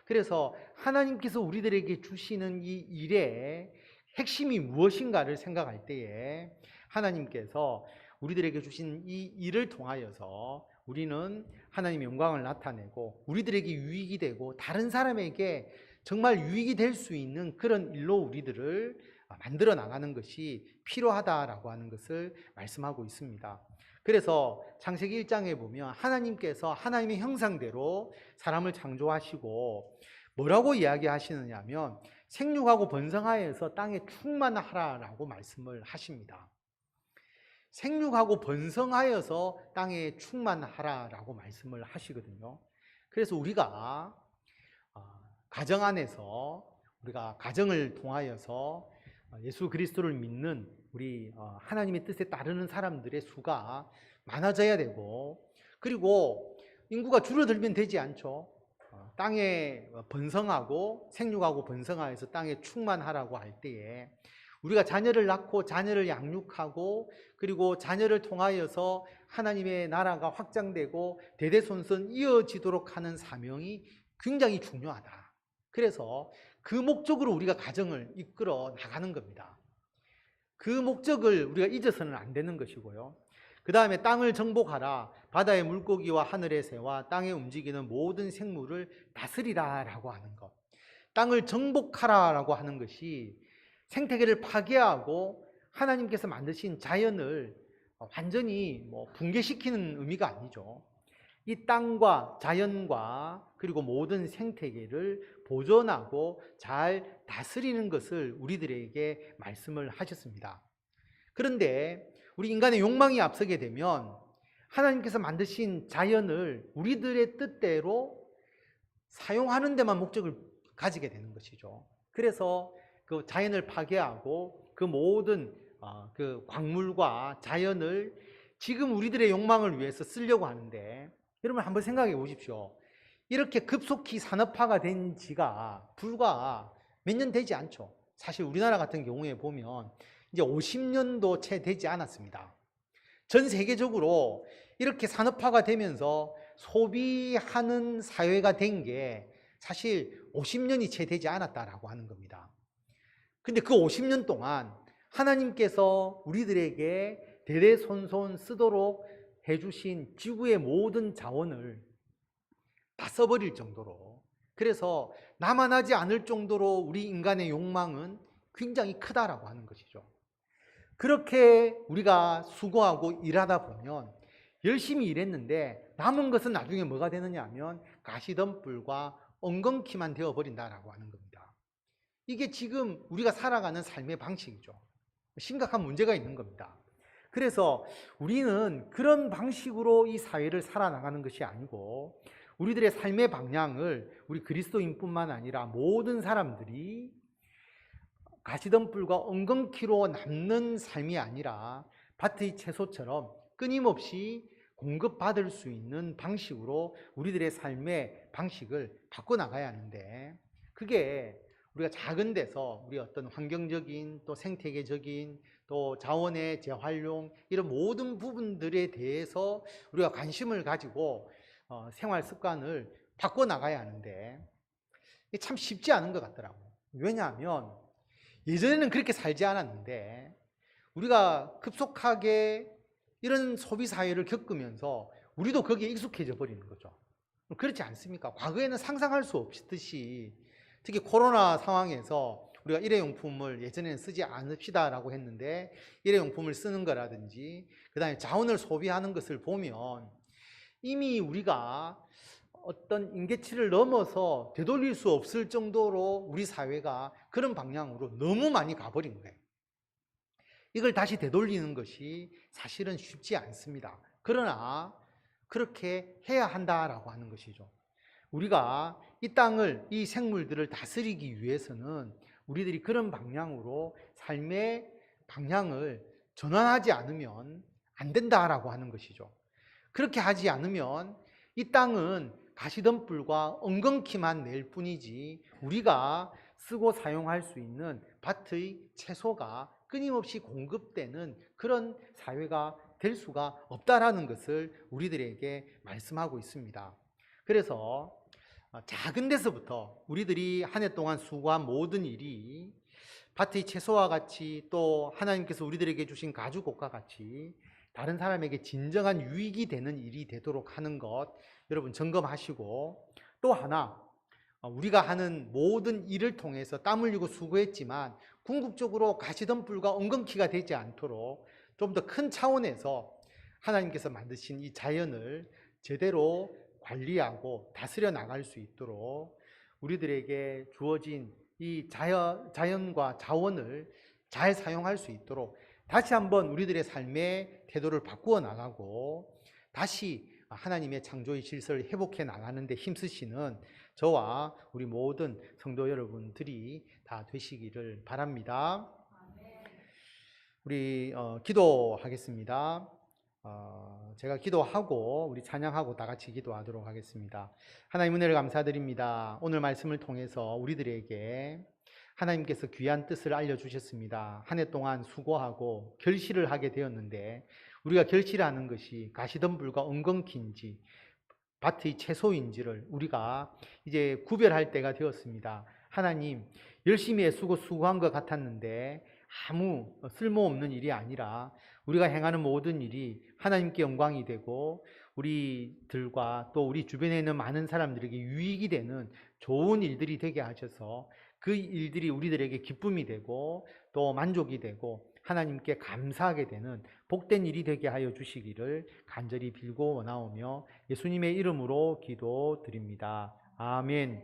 그래서 하나님께서 우리들에게 주시는 이 일의 핵심이 무엇인가를 생각할 때에 하나님께서 우리들에게 주신 이 일을 통하여서 우리는 하나님의 영광을 나타내고 우리들에게 유익이 되고 다른 사람에게 정말 유익이 될 수 있는 그런 일로 우리들을 만들어 나가는 것이 필요하다라고 하는 것을 말씀하고 있습니다. 그래서 창세기 1장에 보면 하나님께서 하나님의 형상대로 사람을 창조하시고 뭐라고 이야기하시느냐 하면 생육하고 번성하여서 땅에 충만하라라고 말씀을 하십니다. 생육하고 번성하여서 땅에 충만하라라고 말씀을 하시거든요. 그래서 우리가 가정 안에서 우리가 가정을 통하여서 예수 그리스도를 믿는 우리 하나님의 뜻에 따르는 사람들의 수가 많아져야 되고, 그리고 인구가 줄어들면 되지 않죠. 땅에 번성하고 생육하고 번성하여서 땅에 충만하라고 할 때에 우리가 자녀를 낳고 자녀를 양육하고 그리고 자녀를 통하여서 하나님의 나라가 확장되고 대대손손 이어지도록 하는 사명이 굉장히 중요하다. 그래서 그 목적으로 우리가 가정을 이끌어 나가는 겁니다. 그 목적을 우리가 잊어서는 안 되는 것이고요. 그 다음에 땅을 정복하라. 바다의 물고기와 하늘의 새와 땅에 움직이는 모든 생물을 다스리라 라고 하는 것. 땅을 정복하라 라고 하는 것이 생태계를 파괴하고 하나님께서 만드신 자연을 완전히 붕괴시키는 의미가 아니죠. 이 땅과 자연과 그리고 모든 생태계를 보존하고 잘 다스리는 것을 우리들에게 말씀을 하셨습니다. 그런데 우리 인간의 욕망이 앞서게 되면 하나님께서 만드신 자연을 우리들의 뜻대로 사용하는 데만 목적을 가지게 되는 것이죠. 그래서 그 자연을 파괴하고 그 모든 그 광물과 자연을 지금 우리들의 욕망을 위해서 쓰려고 하는데, 여러분 한번 생각해 보십시오. 이렇게 급속히 산업화가 된 지가 불과 몇 년 되지 않죠. 사실 우리나라 같은 경우에 보면 이제 50년도 채 되지 않았습니다. 전 세계적으로 이렇게 산업화가 되면서 소비하는 사회가 된 게 사실 50년이 채 되지 않았다라고 하는 겁니다. 근데 그 50년 동안 하나님께서 우리들에게 대대손손 쓰도록 해주신 지구의 모든 자원을 다 써버릴 정도로, 그래서 남아나지 않을 정도로 우리 인간의 욕망은 굉장히 크다라고 하는 것이죠. 그렇게 우리가 수고하고 일하다 보면 열심히 일했는데 남은 것은 나중에 뭐가 되느냐 하면 가시덤불과 엉겅퀴만 되어버린다라고 하는 겁니다. 이게 지금 우리가 살아가는 삶의 방식이죠. 심각한 문제가 있는 겁니다. 그래서 우리는 그런 방식으로 이 사회를 살아나가는 것이 아니고 우리들의 삶의 방향을 우리 그리스도인뿐만 아니라 모든 사람들이 가시덤불과 엉겅퀴로 남는 삶이 아니라 밭의 채소처럼 끊임없이 공급받을 수 있는 방식으로 우리들의 삶의 방식을 바꿔나가야 하는데, 그게 우리가 작은 데서 우리 어떤 환경적인 또 생태계적인 또 자원의 재활용 이런 모든 부분들에 대해서 우리가 관심을 가지고 생활 습관을 바꿔나가야 하는데 이게 참 쉽지 않은 것 같더라고요. 왜냐하면 예전에는 그렇게 살지 않았는데 우리가 급속하게 이런 소비 사회를 겪으면서 우리도 거기에 익숙해져 버리는 거죠. 그렇지 않습니까? 과거에는 상상할 수 없듯이 특히 코로나 상황에서 우리가 일회용품을 예전에는 쓰지 않읍시다라고 했는데 일회용품을 쓰는 거라든지 그 다음에 자원을 소비하는 것을 보면 이미 우리가 어떤 임계치를 넘어서 되돌릴 수 없을 정도로 우리 사회가 그런 방향으로 너무 많이 가버린 거예요. 이걸 다시 되돌리는 것이 사실은 쉽지 않습니다. 그러나 그렇게 해야 한다라고 하는 것이죠. 우리가 이 땅을, 이 생물들을 다스리기 위해서는 우리들이 그런 방향으로 삶의 방향을 전환하지 않으면 안 된다라고 하는 것이죠. 그렇게 하지 않으면 이 땅은 가시덤불과 엉겅퀴만 낼 뿐이지 우리가 쓰고 사용할 수 있는 밭의 채소가 끊임없이 공급되는 그런 사회가 될 수가 없다라는 것을 우리들에게 말씀하고 있습니다. 그래서 작은 데서부터 우리들이 한 해 동안 수고한 모든 일이 밭의 채소와 같이 또 하나님께서 우리들에게 주신 가죽옷과 같이 다른 사람에게 진정한 유익이 되는 일이 되도록 하는 것 여러분 점검하시고, 또 하나 우리가 하는 모든 일을 통해서 땀 흘리고 수고했지만 궁극적으로 가시덤불과 엉겅퀴가 되지 않도록 좀 더 큰 차원에서 하나님께서 만드신 이 자연을 제대로 관리하고 다스려 나갈 수 있도록 우리들에게 주어진 이 자연과 자원을 잘 사용할 수 있도록 다시 한번 우리들의 삶의 태도를 바꾸어 나가고 다시 하나님의 창조의 질서를 회복해 나가는 데 힘쓰시는 저와 우리 모든 성도 여러분들이 다 되시기를 바랍니다. 우리 기도하겠습니다. 제가 기도하고 우리 찬양하고 다 같이 기도하도록 하겠습니다. 하나님 은혜를 감사드립니다. 오늘 말씀을 통해서 우리들에게 하나님께서 귀한 뜻을 알려주셨습니다. 한 해 동안 수고하고 결실을 하게 되었는데 우리가 결실하는 것이 가시덤불과 엉겅퀴인지 밭의 채소인지를 우리가 이제 구별할 때가 되었습니다. 하나님, 열심히 애쓰고 수고한 것 같았는데 아무 쓸모없는 일이 아니라 우리가 행하는 모든 일이 하나님께 영광이 되고 우리들과 또 우리 주변에 있는 많은 사람들에게 유익이 되는 좋은 일들이 되게 하셔서 그 일들이 우리들에게 기쁨이 되고 또 만족이 되고 하나님께 감사하게 되는 복된 일이 되게 하여 주시기를 간절히 빌고 원하오며 예수님의 이름으로 기도드립니다. 아멘.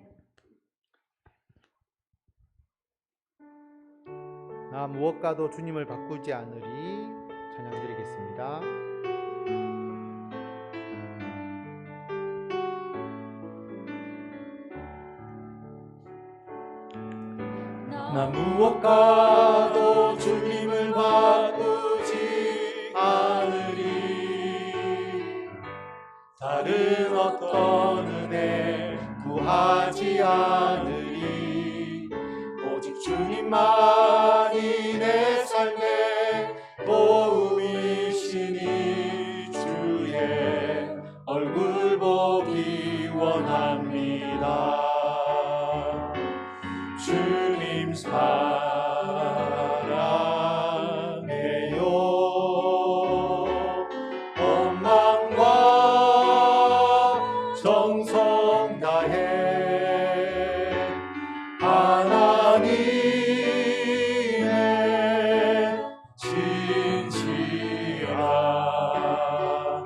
나 무엇과도 주님을 바꾸지 않으리 찬양드리겠습니다. 나 무엇과도 주님을 바꾸지 않으리. 다른 어떤 은혜 구하지 않으리. 오직 주님만이 내 삶의 도움이시니 주의 얼굴 보기 원합니다. 주님 사랑해요. 온 마음과 정성 다해 하나님의 진실한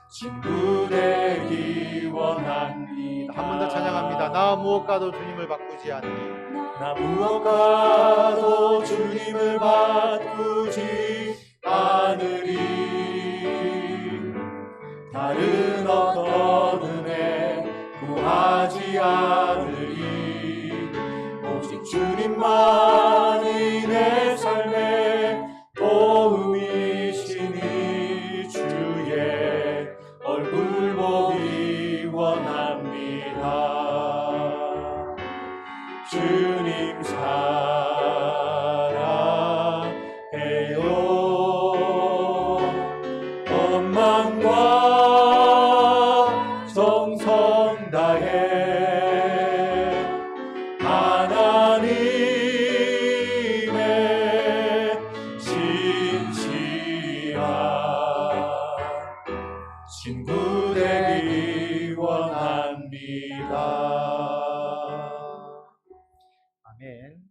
친구 되기 원합니다. 한 번 더 찬양합니다. 나 무엇과도 주님을 바꾸지 않으리. 나 무엇과도 주님을 바꾸지 않으리. 다른 어떤 은혜 구하지 않으리. 오직 주님만이 내 삶의 도움이시니 주의 얼굴 보기 원합니다. 주님 사랑해요. 온 마음과 정성 다해 하나님의 진실한 친구 되기 원합니다. 아멘.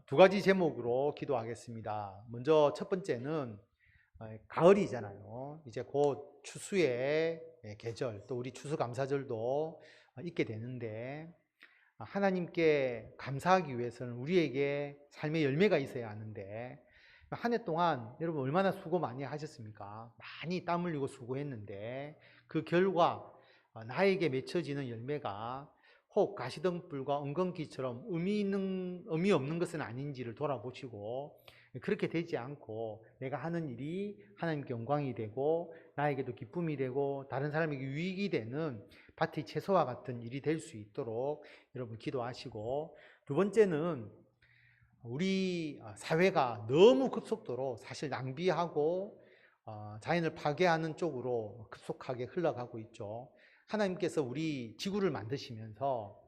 두 가지 제목으로 기도하겠습니다. 먼저 첫 번째는 가을이잖아요. 이제 곧 추수의 계절, 또 우리 추수감사절도 있게 되는데 하나님께 감사하기 위해서는 우리에게 삶의 열매가 있어야 하는데 한 해 동안 여러분 얼마나 수고 많이 하셨습니까? 많이 땀 흘리고 수고했는데 그 결과 나에게 맺혀지는 열매가 혹 가시덤불과 엉겅퀴처럼 의미 없는 것은 아닌지를 돌아보시고 그렇게 되지 않고 내가 하는 일이 하나님께 영광이 되고 나에게도 기쁨이 되고 다른 사람에게 유익이 되는 밭의 채소와 같은 일이 될 수 있도록 여러분 기도하시고, 두 번째는 우리 사회가 너무 급속도로 사실 낭비하고 자연을 파괴하는 쪽으로 급속하게 흘러가고 있죠. 하나님께서 우리 지구를 만드시면서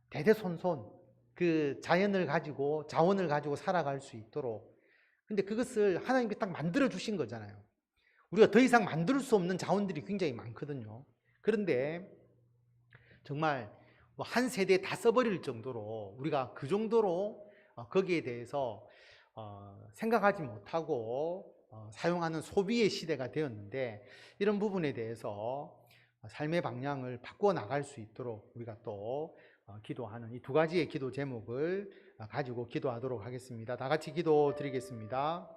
대대손손 그 자연을 가지고 자원을 가지고 살아갈 수 있도록, 근데 그것을 하나님께 딱 만들어 주신 거잖아요. 우리가 더 이상 만들 수 없는 자원들이 굉장히 많거든요. 그런데 정말 한 세대에 다 써버릴 정도로 우리가 그 정도로 거기에 대해서 생각하지 못하고 사용하는 소비의 시대가 되었는데, 이런 부분에 대해서 삶의 방향을 바꾸어 나갈 수 있도록 우리가 또 기도하는 이 두 가지의 기도 제목을 가지고 기도하도록 하겠습니다. 다 같이 기도 드리겠습니다.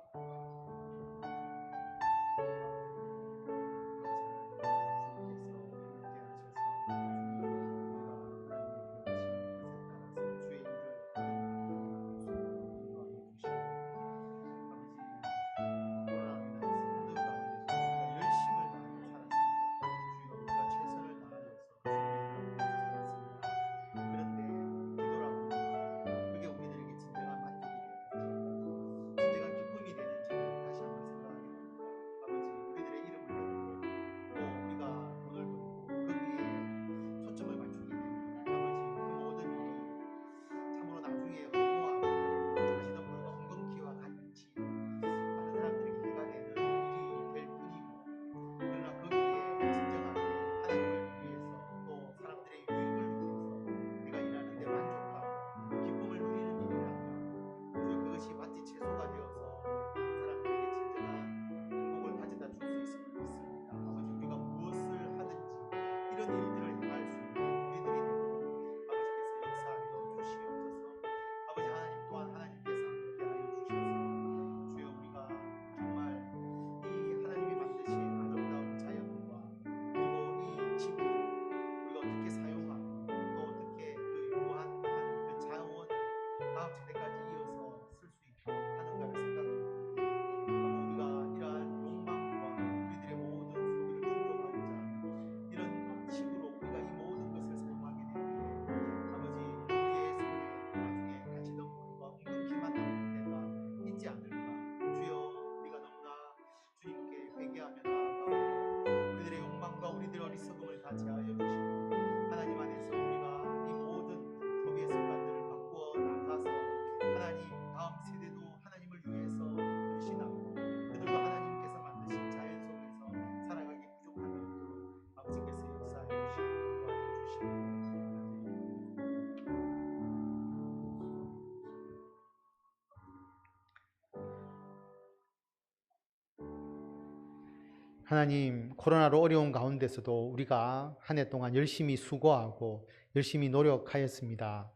하나님, 코로나로 어려운 가운데서도 우리가 한 해 동안 열심히 수고하고 열심히 노력하였습니다.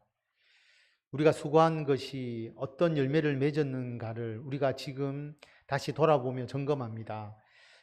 우리가 수고한 것이 어떤 열매를 맺었는가를 우리가 지금 다시 돌아보며 점검합니다.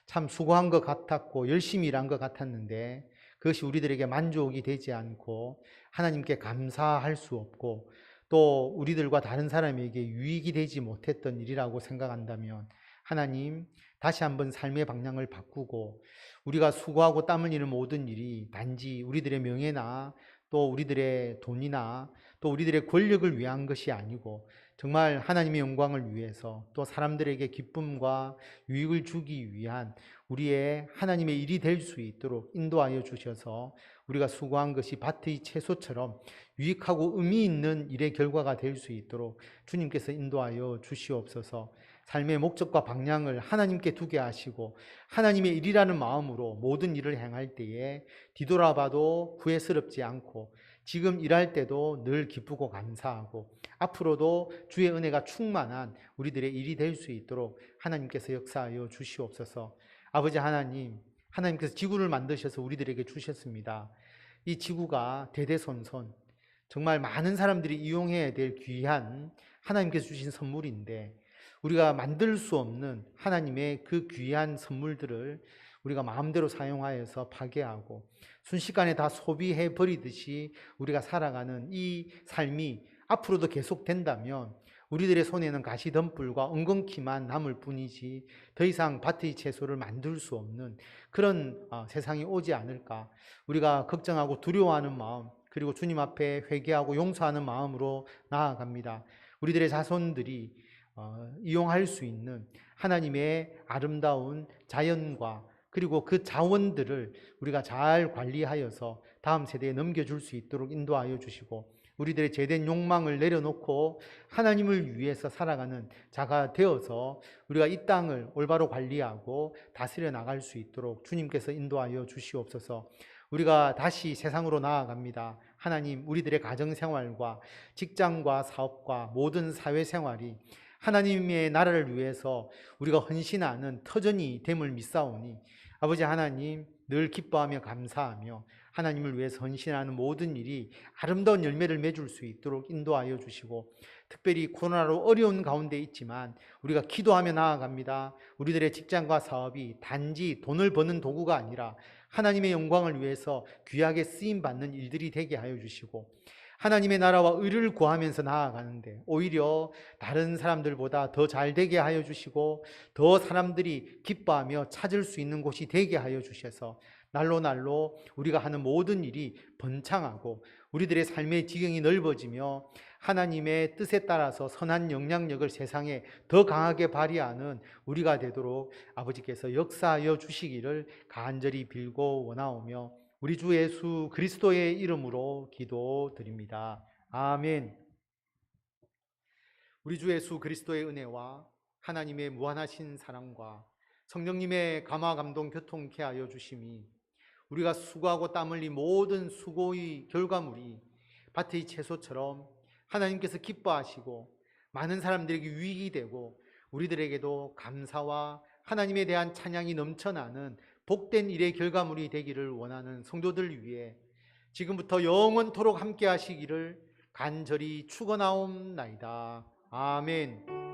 참 수고한 것 같았고 열심히 일한 것 같았는데 그것이 우리들에게 만족이 되지 않고 하나님께 감사할 수 없고 또 우리들과 다른 사람에게 유익이 되지 못했던 일이라고 생각한다면, 하나님, 다시 한번 삶의 방향을 바꾸고 우리가 수고하고 땀 흘리는 모든 일이 단지 우리들의 명예나 또 우리들의 돈이나 또 우리들의 권력을 위한 것이 아니고 정말 하나님의 영광을 위해서 또 사람들에게 기쁨과 유익을 주기 위한 우리의 하나님의 일이 될 수 있도록 인도하여 주셔서 우리가 수고한 것이 밭의 채소처럼 유익하고 의미 있는 일의 결과가 될 수 있도록 주님께서 인도하여 주시옵소서. 삶의 목적과 방향을 하나님께 두게 하시고 하나님의 일이라는 마음으로 모든 일을 행할 때에 뒤돌아봐도 후회스럽지 않고 지금 일할 때도 늘 기쁘고 감사하고 앞으로도 주의 은혜가 충만한 우리들의 일이 될 수 있도록 하나님께서 역사하여 주시옵소서. 아버지 하나님, 하나님께서 지구를 만드셔서 우리들에게 주셨습니다. 이 지구가 대대손손 정말 많은 사람들이 이용해야 될 귀한 하나님께서 주신 선물인데 우리가 만들 수 없는 하나님의 그 귀한 선물들을 우리가 마음대로 사용하여서 파괴하고 순식간에 다 소비해 버리듯이 우리가 살아가는 이 삶이 앞으로도 계속된다면 우리들의 손에는 가시덤불과 엉겅퀴만 남을 뿐이지 더 이상 밭의 채소를 만들 수 없는 그런 세상이 오지 않을까. 우리가 걱정하고 두려워하는 마음, 그리고 주님 앞에 회개하고 용서하는 마음으로 나아갑니다. 우리들의 자손들이 이용할 수 있는 하나님의 아름다운 자연과 그리고 그 자원들을 우리가 잘 관리하여서 다음 세대에 넘겨줄 수 있도록 인도하여 주시고, 우리들의 죄된 욕망을 내려놓고 하나님을 위해서 살아가는 자가 되어서 우리가 이 땅을 올바로 관리하고 다스려 나갈 수 있도록 주님께서 인도하여 주시옵소서. 우리가 다시 세상으로 나아갑니다. 하나님, 우리들의 가정생활과 직장과 사업과 모든 사회생활이 하나님의 나라를 위해서 우리가 헌신하는 터전이 됨을 믿사오니 아버지 하나님, 늘 기뻐하며 감사하며 하나님을 위해서 헌신하는 모든 일이 아름다운 열매를 맺을 수 있도록 인도하여 주시고, 특별히 코로나로 어려운 가운데 있지만 우리가 기도하며 나아갑니다. 우리들의 직장과 사업이 단지 돈을 버는 도구가 아니라 하나님의 영광을 위해서 귀하게 쓰임받는 일들이 되게 하여 주시고, 하나님의 나라와 의를 구하면서 나아가는데 오히려 다른 사람들보다 더 잘 되게 하여 주시고, 더 사람들이 기뻐하며 찾을 수 있는 곳이 되게 하여 주셔서 날로 날로 우리가 하는 모든 일이 번창하고 우리들의 삶의 지경이 넓어지며 하나님의 뜻에 따라서 선한 영향력을 세상에 더 강하게 발휘하는 우리가 되도록 아버지께서 역사하여 주시기를 간절히 빌고 원하오며 우리 주 예수 그리스도의 이름으로 기도드립니다. 아멘. 우리 주 예수 그리스도의 은혜와 하나님의 무한하신 사랑과 성령님의 감화 감동 교통케 하여 주심이 우리가 수고하고 땀 흘린 모든 수고의 결과물이 밭의 채소처럼 하나님께서 기뻐하시고 많은 사람들에게 유익이 되고 우리들에게도 감사와 하나님에 대한 찬양이 넘쳐나는 복된 일의 결과물이 되기를 원하는 성도들 위해 지금부터 영원토록 함께 하시기를 간절히 축원하옵나이다. 아멘.